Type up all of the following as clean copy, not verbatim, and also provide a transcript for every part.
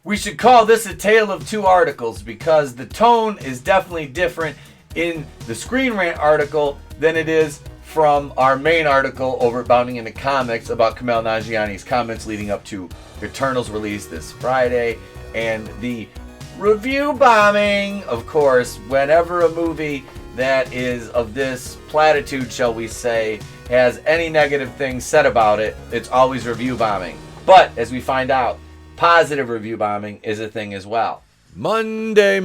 We should call this a tale of two articles because the tone is definitely different in the Screen Rant article than it is from our main article over at Bounding into Comics about Kumail Nanjiani's comments leading up to Eternals release this Friday and the review bombing. Of course, whenever a movie that is of this platitude, shall we say, has any negative things said about it, it's always review bombing. But as we find out, positive review bombing is a thing as well. Monday.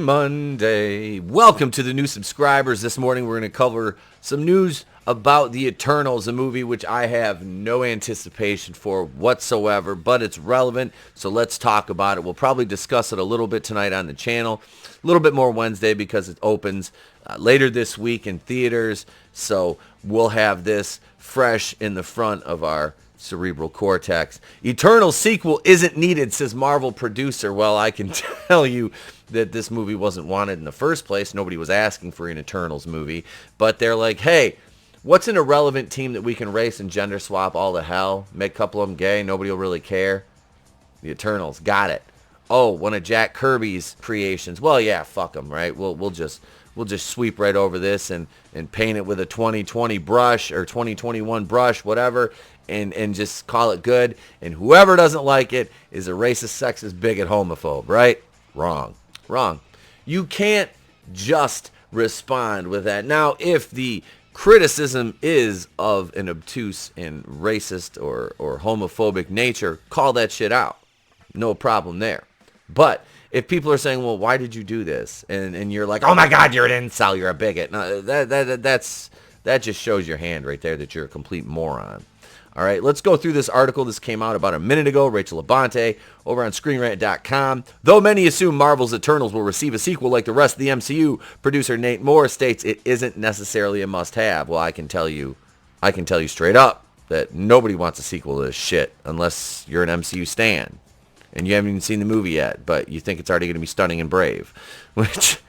Welcome to the new subscribers. This morning we're going to cover some news about The Eternals, a movie which I have no anticipation for whatsoever, but it's relevant, so let's talk about it. We'll probably discuss it a little bit tonight on the channel, a little bit more Wednesday because it opens later this week in theaters, so we'll have this fresh in the front of our cerebral cortex. Eternal sequel isn't needed, says Marvel producer. Well, I can tell you that this movie wasn't wanted in the first place. Nobody was asking for an Eternals movie, but they're like, hey, what's an irrelevant team that we can race and gender swap all to hell? Make a couple of them gay, nobody will really care. The Eternals, got it. Oh, one of Jack Kirby's creations. Well, yeah, fuck them, right? We'll just sweep right over this and paint it with a 2020 brush or 2021 brush, whatever, and just call it good. And whoever doesn't like it is a racist, sexist, bigot, homophobe, right? Wrong. You can't just respond with that. Now, if the criticism is of an obtuse and racist or homophobic nature, call that shit out. No problem there. But if people are saying, well, why did you do this? And you're like, oh my God, you're an incel, you're a bigot. No, that just shows your hand right there that you're a complete moron. All right, let's go through this article. This came out about a minute ago. Rachel Labonte over on ScreenRant.com. Though many assume Marvel's Eternals will receive a sequel like the rest of the MCU, producer Nate Moore states it isn't necessarily a must-have. Well, I can tell you straight up that nobody wants a sequel to this shit unless you're an MCU stan and you haven't even seen the movie yet, but you think it's already going to be stunning and brave. Which,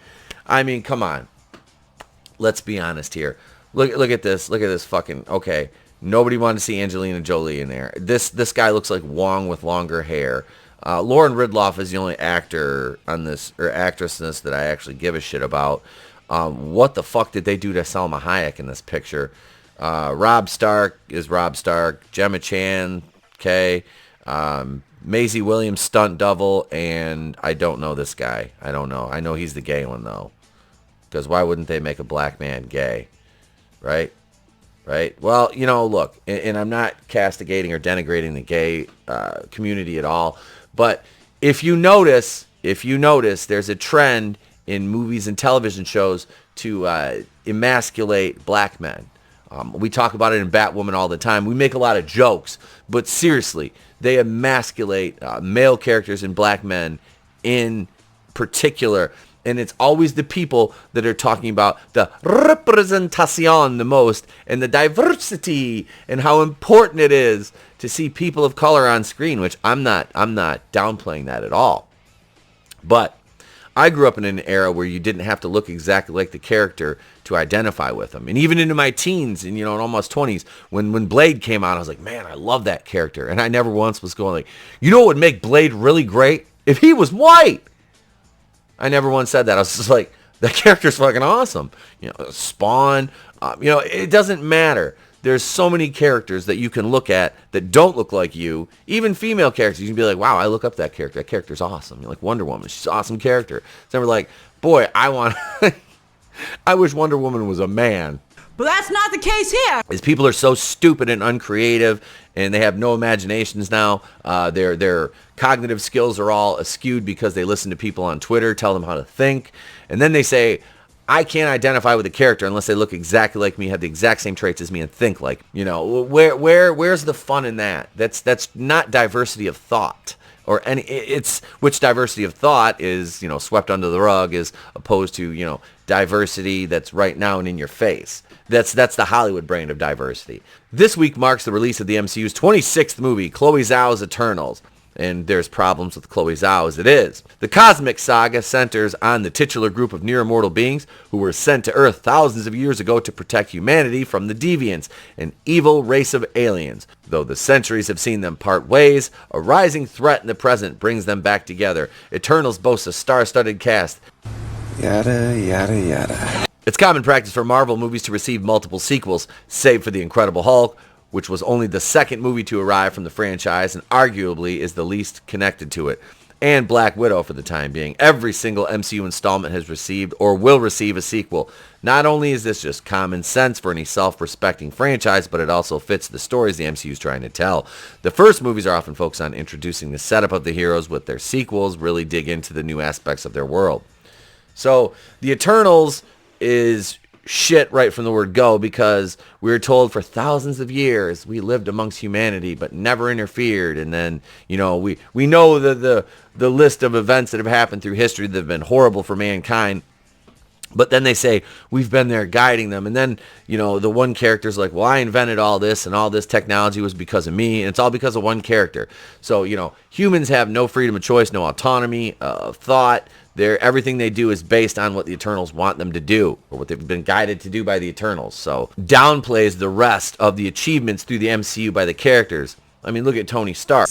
I mean, come on. Let's be honest here. Look at this. Look at this fucking, okay. Nobody wanted to see Angelina Jolie in there. This guy looks like Wong with longer hair. Lauren Ridloff is the only actor on this, or actress in this, that I actually give a shit about. What the fuck did they do to Salma Hayek in this picture? Rob Stark is Rob Stark. Gemma Chan, okay. Maisie Williams, stunt double, and I don't know this guy. I don't know. I know he's the gay one, though. Because why wouldn't they make a black man gay? Right? Well, you know, look, and I'm not castigating or denigrating the gay community at all, but if you notice, there's a trend in movies and television shows to emasculate black men. We talk about it in Batwoman all the time. We make a lot of jokes, but seriously, they emasculate male characters and black men in particular. And it's always the people that are talking about the representation the most and the diversity and how important it is to see people of color on screen, which I'm not downplaying that at all. But I grew up in an era where you didn't have to look exactly like the character to identify with them. And even into my teens and, in almost 20s, when Blade came out, I was like, man, I love that character. And I never once was going like, you know what would make Blade really great? If he was white. I never once said that. I was just like, that character's fucking awesome. Spawn, it doesn't matter. There's so many characters that you can look at that don't look like you. Even female characters, you can be like, wow, I look up that character. That character's awesome. You're like Wonder Woman. She's an awesome character. So we're like, boy, I wish Wonder Woman was a man. But that's not the case here. Is people are so stupid and uncreative, and they have no imaginations now. Their cognitive skills are all askewed because they listen to people on Twitter tell them how to think, and then they say, I can't identify with a character unless they look exactly like me, have the exact same traits as me, and think like where's the fun in that? That's not diversity of thought. Or which diversity of thought is, swept under the rug as opposed to, diversity that's right now and in your face. That's the Hollywood brand of diversity. This week marks the release of the MCU's 26th movie, Chloe Zhao's Eternals. and there's problems with Chloe Zhao as it is. The cosmic saga centers on the titular group of near-immortal beings who were sent to Earth thousands of years ago to protect humanity from the deviants, an evil race of aliens. Though the centuries have seen them part ways, a rising threat in the present brings them back together. Eternals boasts a star-studded cast. Yada, yada, yada. It's common practice for Marvel movies to receive multiple sequels, save for The Incredible Hulk, which was only the second movie to arrive from the franchise and arguably is the least connected to it, and Black Widow for the time being. Every single MCU installment has received or will receive a sequel. Not only is this just common sense for any self-respecting franchise, but it also fits the stories the MCU is trying to tell. The first movies are often focused on introducing the setup of the heroes, with their sequels really dig into the new aspects of their world. So the Eternals is shit right from the word go, because we were told for thousands of years we lived amongst humanity but never interfered, and then we know the list of events that have happened through history that have been horrible for mankind. But then they say, we've been there guiding them. And then, the one character's like, well, I invented all this, and all this technology was because of me. And it's all because of one character. So, humans have no freedom of choice, no autonomy of thought. Everything they do is based on what the Eternals want them to do, or what they've been guided to do by the Eternals. So, downplays the rest of the achievements through the MCU by the characters. I mean, look at Tony Stark.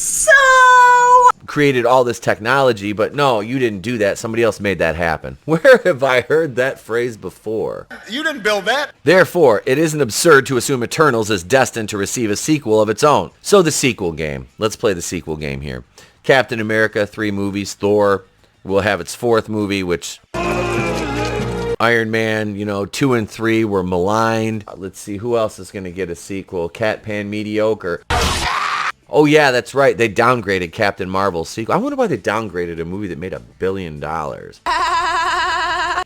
Created all this technology, but no, you didn't do that. Somebody else made that happen. Where have I heard that phrase before? You didn't build that. Therefore, it isn't absurd to assume Eternals is destined to receive a sequel of its own. So the sequel game. Let's play the sequel game here. Captain America, 3 movies. Thor will have its 4th movie, which Iron Man, 2 and 3 were maligned. Let's see, who else is going to get a sequel? Cat Pan mediocre. Oh, yeah, that's right. They downgraded Captain Marvel's sequel. I wonder why they downgraded a movie that made $1 billion.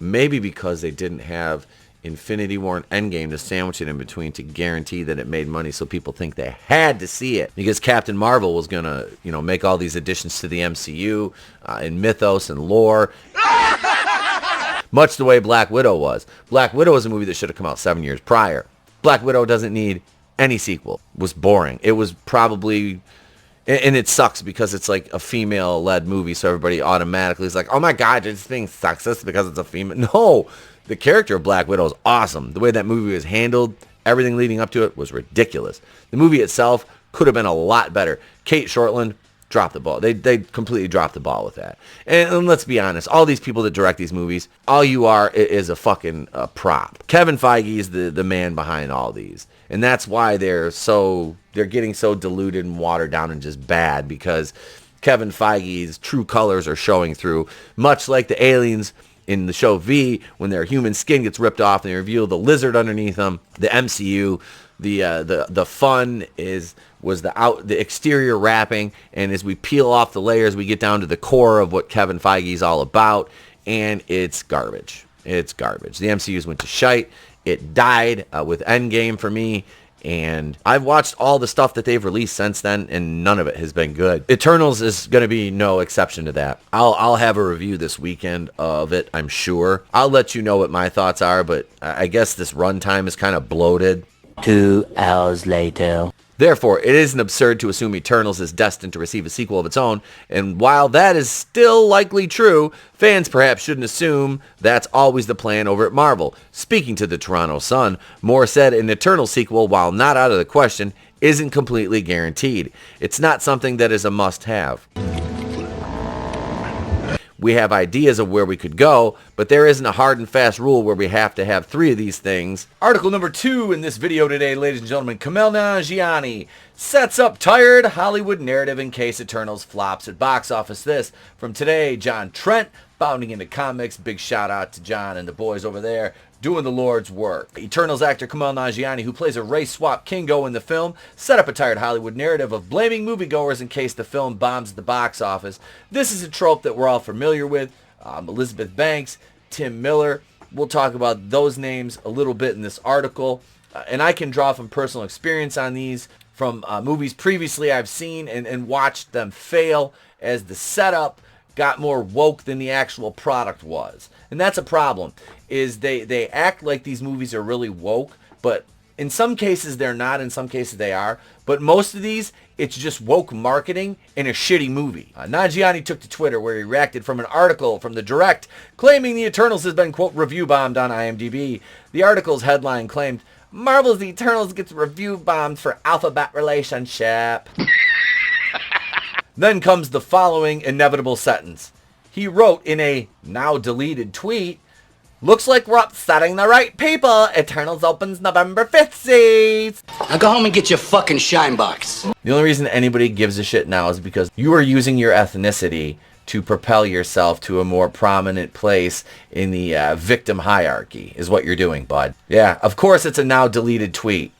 Maybe because they didn't have Infinity War and Endgame to sandwich it in between to guarantee that it made money, so people think they had to see it. Because Captain Marvel was going to, make all these additions to the MCU in mythos and lore. Much the way Black Widow was. Black Widow was a movie that should have come out 7 years prior. Black Widow doesn't need any sequel. It was boring. It was probably, and it sucks because it's like a female-led movie, so everybody automatically is like, oh my god, this thing sucks. That's because it's a female. No, the character of Black Widow is awesome. The way that movie was handled, everything leading up to it was ridiculous. The movie itself could have been a lot better. Kate Shortland dropped the ball. They completely dropped the ball with that. And let's be honest, all these people that direct these movies, all you are is a fucking prop. Kevin Feige is the man behind all these. And that's why they're getting so diluted and watered down and just bad, because Kevin Feige's true colors are showing through, much like the aliens in the show V, when their human skin gets ripped off and they reveal the lizard underneath them. The MCU, the fun was the exterior wrapping, and as we peel off the layers, we get down to the core of what Kevin Feige's all about, and it's garbage. It's garbage. The MCU's went to shite. It died with Endgame for me, and I've watched all the stuff that they've released since then, and none of it has been good. Eternals is going to be no exception to that. I'll have a review this weekend of it, I'm sure. I'll let you know what my thoughts are, but I guess this runtime is kind of bloated. 2 hours later. Therefore, it isn't absurd to assume Eternals is destined to receive a sequel of its own, and while that is still likely true, fans perhaps shouldn't assume that's always the plan over at Marvel. Speaking to the Toronto Sun, Moore said an Eternal sequel, while not out of the question, isn't completely guaranteed. It's not something that is a must-have. We have ideas of where we could go, but there isn't a hard and fast rule where we have to have 3 of these things. Article number 2 in this video today, ladies and gentlemen, Kumail Nanjiani sets up tired Hollywood narrative in case Eternals flops at box office. This from today, John Trent, bounding into comics. Big shout out to John and the boys over there doing the Lord's work. Eternals actor Kumail Nanjiani, who plays a race swap Kingo in the film, set up a tired Hollywood narrative of blaming moviegoers in case the film bombs at the box office. This is a trope that we're all familiar with. Elizabeth Banks, Tim Miller. We'll talk about those names a little bit in this article. And I can draw from personal experience on these from movies previously I've seen and watched them fail as the setup got more woke than the actual product was. And that's a problem, is they act like these movies are really woke, but In some cases they're not, in some cases they are, but most of these, it's just woke marketing in a shitty movie. Nanjiani took to Twitter where he reacted from an article from The Direct claiming The Eternals has been, quote, review bombed on IMDb. The article's headline claimed, Marvel's The Eternals gets review bombed for alphabet relationship. Then comes the following inevitable sentence. He wrote in a now deleted tweet, looks like we're upsetting the right people. Eternals opens November 5th, seats. Now go home and get your fucking shine box. The only reason anybody gives a shit now is because you are using your ethnicity to propel yourself to a more prominent place in the victim hierarchy is what you're doing, bud. Yeah, of course it's a now deleted tweet.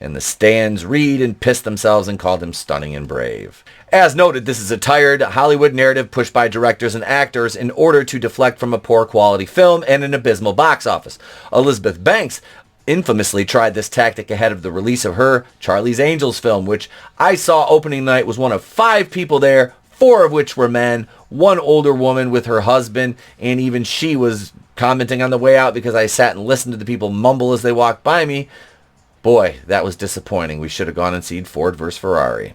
And the stands read and piss themselves and called him stunning and brave. As noted, this is a tired Hollywood narrative pushed by directors and actors in order to deflect from a poor quality film and an abysmal box office. Elizabeth Banks infamously tried this tactic ahead of the release of her Charlie's Angels film, which I saw opening night, was one of 5 people there, 4 of which were men, 1 older woman with her husband, and even she was commenting on the way out because I sat and listened to the people mumble as they walked by me. Boy, that was disappointing. We should have gone and seen Ford versus Ferrari.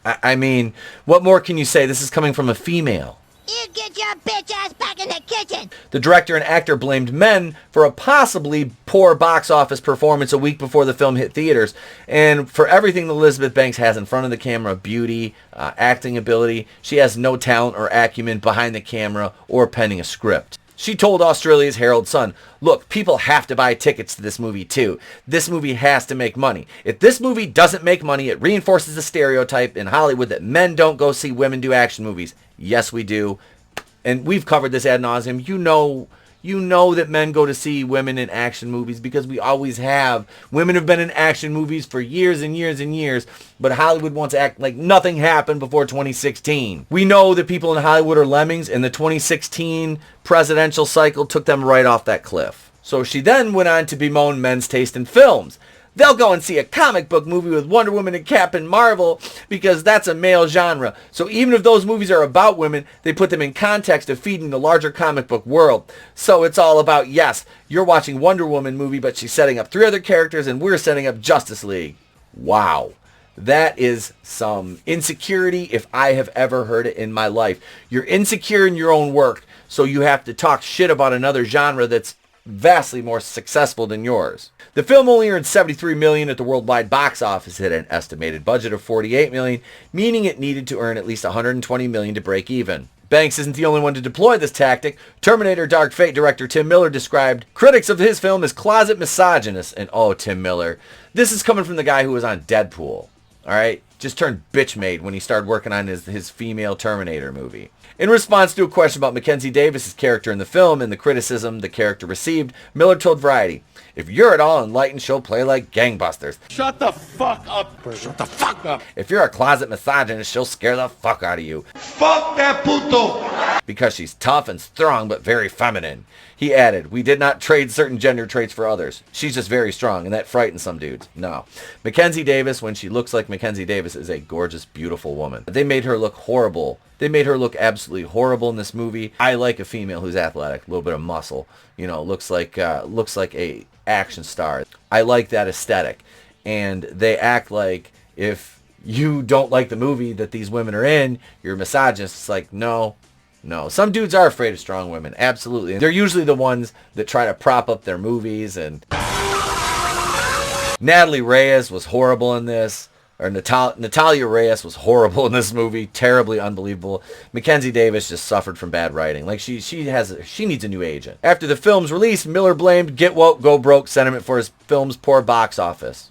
I mean, what more can you say? This is coming from a female. You get your bitch ass back in the kitchen. The director and actor blamed men for a possibly poor box office performance a week before the film hit theaters, and for everything that Elizabeth Banks has in front of the camera, beauty, acting ability, she has no talent or acumen behind the camera or penning a script. She told Australia's Herald Sun, look, people have to buy tickets to this movie too. This movie has to make money. If this movie doesn't make money, it reinforces the stereotype in Hollywood that men don't go see women do action movies. Yes, we do. And we've covered this ad nauseum. You know that men go to see women in action movies because we always have. Women have been in action movies for years and years and years, but Hollywood wants to act like nothing happened before 2016. We know that people in Hollywood are lemmings, and the 2016 presidential cycle took them right off that cliff. So she then went on to bemoan men's taste in films. They'll go and see a comic book movie with Wonder Woman and Captain Marvel because that's a male genre. So even if those movies are about women, they put them in context of feeding the larger comic book world. So it's all about, yes, you're watching Wonder Woman movie, but she's setting up 3 other characters and we're setting up Justice League. Wow. That is some insecurity if I have ever heard it in my life. You're insecure in your own work, so you have to talk shit about another genre that's vastly more successful than yours. The film only earned $73 million at the worldwide box office. It had an estimated budget of $48 million, meaning it needed to earn at least $120 million to break even. Banks isn't the only one to deploy this tactic. Terminator Dark Fate director Tim Miller described critics of his film as closet misogynist. And oh, Tim Miller, this is coming from the guy who was on Deadpool. All right, just turned bitch made when he started working on his female Terminator movie. In response to a question about Mackenzie Davis's character in the film and the criticism the character received, Miller told Variety, if you're at all enlightened, she'll play like gangbusters. Shut the fuck up, Bert. Shut the fuck up. If you're a closet misogynist, she'll scare the fuck out of you. Fuck that puto. Because she's tough and strong, but very feminine. He added, we did not trade certain gender traits for others. She's just very strong, and that frightens some dudes. No. Mackenzie Davis, when she looks like Mackenzie Davis, is a gorgeous, beautiful woman. They made her look horrible. They made her look absolutely horrible in this movie. I like a female who's athletic, a little bit of muscle. You know, looks like a action star. I like that aesthetic. And they act like if you don't like the movie that these women are in, you're a misogynist. It's like, no. Some dudes are afraid of strong women. Absolutely. They're usually the ones that try to prop up their movies. And Natalie Reyes was horrible in this. Or Natalia Reyes was horrible in this movie. Terribly unbelievable. Mackenzie Davis just suffered from bad writing. Like she needs a new agent. After the film's release, Miller blamed Get Woke, Go Broke sentiment for his film's poor box office.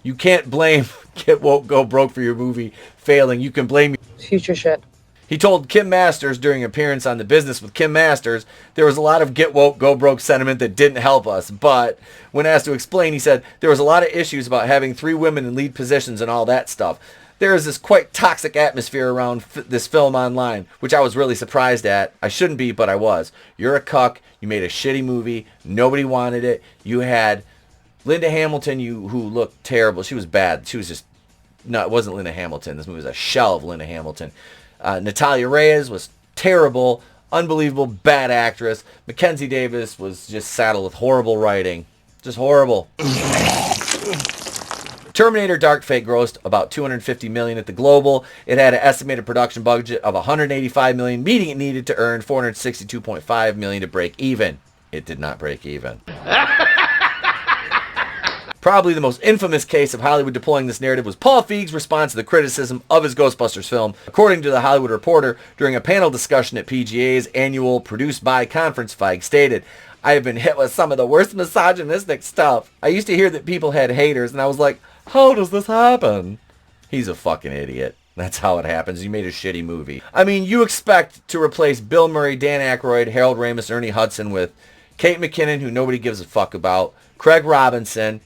You can't blame Get Woke, Go Broke for your movie failing. You can blame future shit. He told Kim Masters during an appearance on The Business with Kim Masters, there was a lot of get woke, go broke sentiment that didn't help us. But when asked to explain, he said there was a lot of issues about having 3 women in lead positions and all that stuff. There is this quite toxic atmosphere around this film online, which I was really surprised at. I shouldn't be, but I was. You're a cuck. You made a shitty movie. Nobody wanted it. You had Linda Hamilton, who looked terrible. She was bad. She was just... No, it wasn't Linda Hamilton. This movie was a shell of Linda Hamilton. Natalia Reyes was terrible, unbelievable, bad actress. Mackenzie Davis was just saddled with horrible writing. Just horrible. Terminator Dark Fate grossed about $250 million at the global. It had an estimated production budget of $185 million, meaning it needed to earn $462.5 million to break even. It did not break even. Probably the most infamous case of Hollywood deploying this narrative was Paul Feig's response to the criticism of his Ghostbusters film. According to The Hollywood Reporter, during a panel discussion at PGA's annual Produced By conference, Feig stated, "I have been hit with some of the worst misogynistic stuff. I used to hear that people had haters, and I was like, how does this happen?" He's a fucking idiot. That's how it happens. You made a shitty movie. I mean, you expect to replace Bill Murray, Dan Aykroyd, Harold Ramis, Ernie Hudson with Kate McKinnon, who nobody gives a fuck about, Craig Robinson,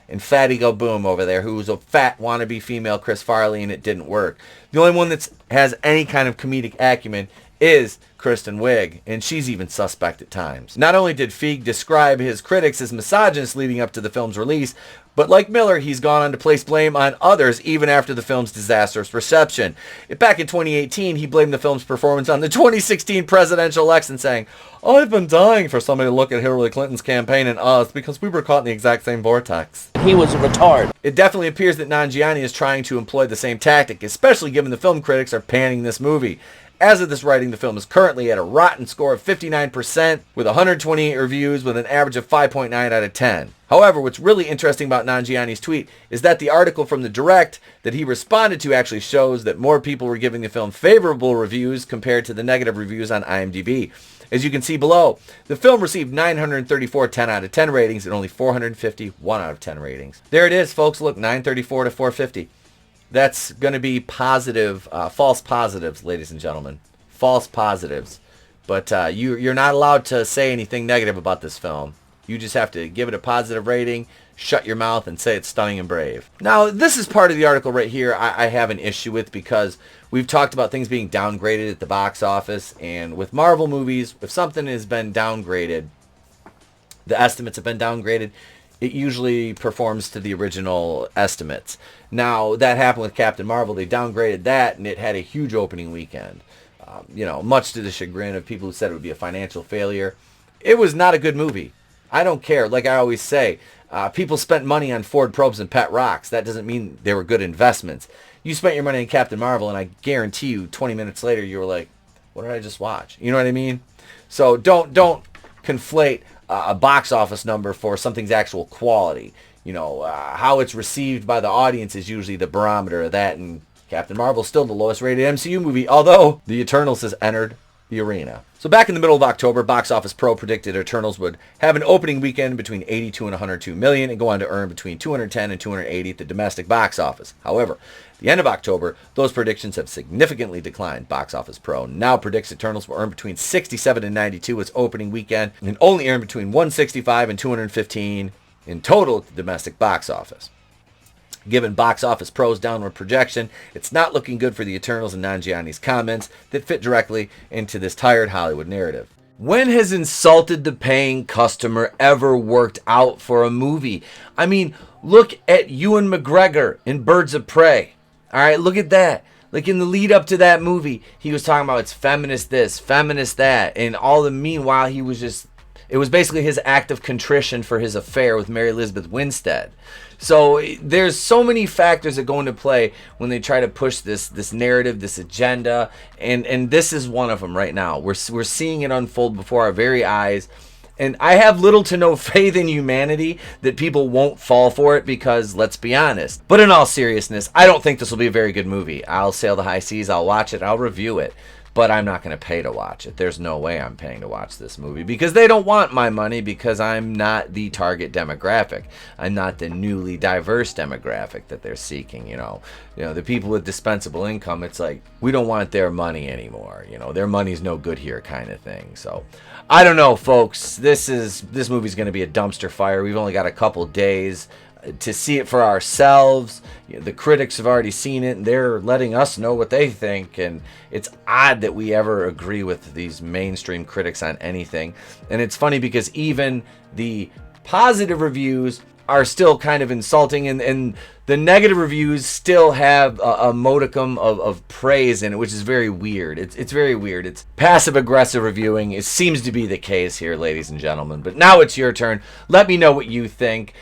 and Fatty Go Boom over there, who was a fat wannabe female Chris Farley, and it didn't work. The only one that has any kind of comedic acumen is Kristen Wiig, and she's even suspect at times. Not only did Feig describe his critics as misogynist leading up to the film's release, but like Miller, he's gone on to place blame on others even after the film's disastrous reception. Back in 2018, he blamed the film's performance on the 2016 presidential election, saying, "I've been dying for somebody to look at Hillary Clinton's campaign and us because we were caught in the exact same vortex." He was a retard. It definitely appears that Nanjiani is trying to employ the same tactic, especially given the film critics are panning this movie. As of this writing, the film is currently at a rotten score of 59% with 128 reviews with an average of 5.9 out of 10. However, what's really interesting about Nanjiani's tweet is that the article from the Direct that he responded to actually shows that more people were giving the film favorable reviews compared to the negative reviews on IMDb. As you can see below, the film received 934 10 out of 10 ratings and only 450 1 out of 10 ratings. There it is, folks. Look, 934 to 450. That's going to be positive, false positives, ladies and gentlemen. False positives. But you're not allowed to say anything negative about this film. You just have to give it a positive rating, shut your mouth, and say it's stunning and brave. Now, this is part of the article right here I have an issue with, because we've talked about things being downgraded at the box office. And with Marvel movies, if something has been downgraded, the estimates have been downgraded, it usually performs to the original estimates. Now, that happened with Captain Marvel. They downgraded that, and it had a huge opening weekend. Much to the chagrin of people who said it would be a financial failure. It was not a good movie. I don't care. Like I always say, people spent money on Ford Probes and Pet Rocks. That doesn't mean they were good investments. You spent your money on Captain Marvel, and I guarantee you 20 minutes later, you were like, what did I just watch? You know what I mean? So don't conflate a box office number for something's actual quality. How it's received by the audience is usually the barometer of that, and Captain Marvel's still the lowest rated MCU movie, although The Eternals has entered the arena. So back in the middle of October, Box Office Pro predicted Eternals would have an opening weekend between 82 and 102 million and go on to earn between 210 and 280 at the domestic box office. However, at the end of October, those predictions have significantly declined. Box Office Pro now predicts Eternals will earn between 67 and 92 its opening weekend and only earn between 165 and 215 in total at the domestic box office. Given Box Office Pro's downward projection, it's not looking good for the Eternals and Nanjiani's comments that fit directly into this tired Hollywood narrative. When has insulted the paying customer ever worked out for a movie? I mean, look at Ewan McGregor in Birds of Prey. All right, look at that. Like in the lead up to that movie, he was talking about it's feminist this, feminist that, and all the meanwhile he was just, it was basically his act of contrition for his affair with Mary Elizabeth Winstead. So there's so many factors that go into play when they try to push this narrative, this agenda, and this is one of them right now. We're seeing it unfold before our very eyes, and I have little to no faith in humanity that people won't fall for it because, let's be honest. But in all seriousness, I don't think this will be a very good movie. I'll sail the high seas, I'll watch it, I'll review it. But I'm not going to pay to watch it. There's no way I'm paying to watch this movie because they don't want my money because I'm not the target demographic. I'm not the newly diverse demographic that they're seeking, the people with dispensable income, it's like, we don't want their money anymore. Their money's no good here kind of thing. So I don't know, folks. This movie's going to be a dumpster fire. We've only got a couple days to see it for ourselves. The critics have already seen it and they're letting us know what they think, and it's odd that we ever agree with these mainstream critics on anything. And it's funny because even the positive reviews are still kind of insulting, and the negative reviews still have a modicum of praise in it, which is very weird. It's very weird. It's passive-aggressive reviewing. It seems to be the case here, ladies and gentlemen. But now it's your turn. Let me know what you think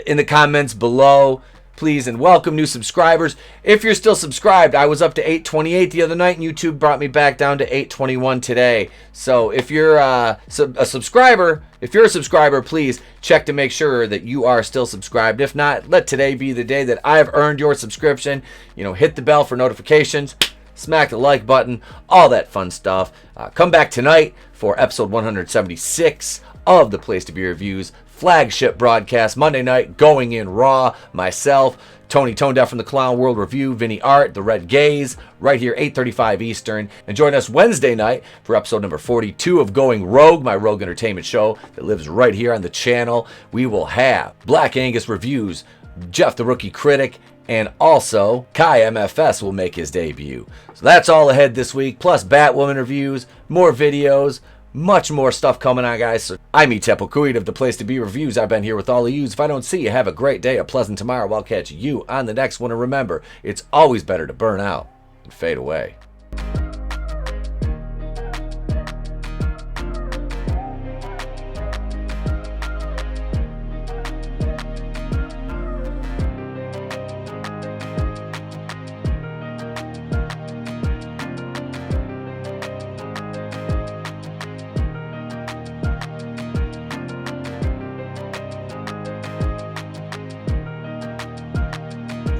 in the comments below. Please, and welcome new subscribers. If you're still subscribed, I was up to 828 the other night, and YouTube brought me back down to 821 today. So if you're a subscriber, please check to make sure that you are still subscribed. If not, let today be the day that I've earned your subscription. You know, hit the bell for notifications, smack the like button, all that fun stuff. Come back tonight for episode 176 of the Place to Be Reviews flagship broadcast, Monday night, going in raw. Myself, Tony ToneDef from the Clown World Review, Vinnieart, the Red Gaze, right here, 8:35 Eastern. And join us Wednesday night for episode number 42 of Going Rogue, my Rogue Entertainment show that lives right here on the channel. We will have Black Angus Reviews, Jeff the Rookie Critic, and also Kai MFS will make his debut. So that's all ahead this week, plus Batwoman reviews, more videos, much more stuff coming on, guys. So I'm Tepokuid of the Place to Be Reviews. I've been here with all of you. If I don't see you, have a great day, a pleasant tomorrow. I'll catch you on the next one. And remember, it's always better to burn out and fade away.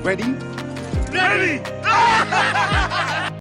Ready? Ready!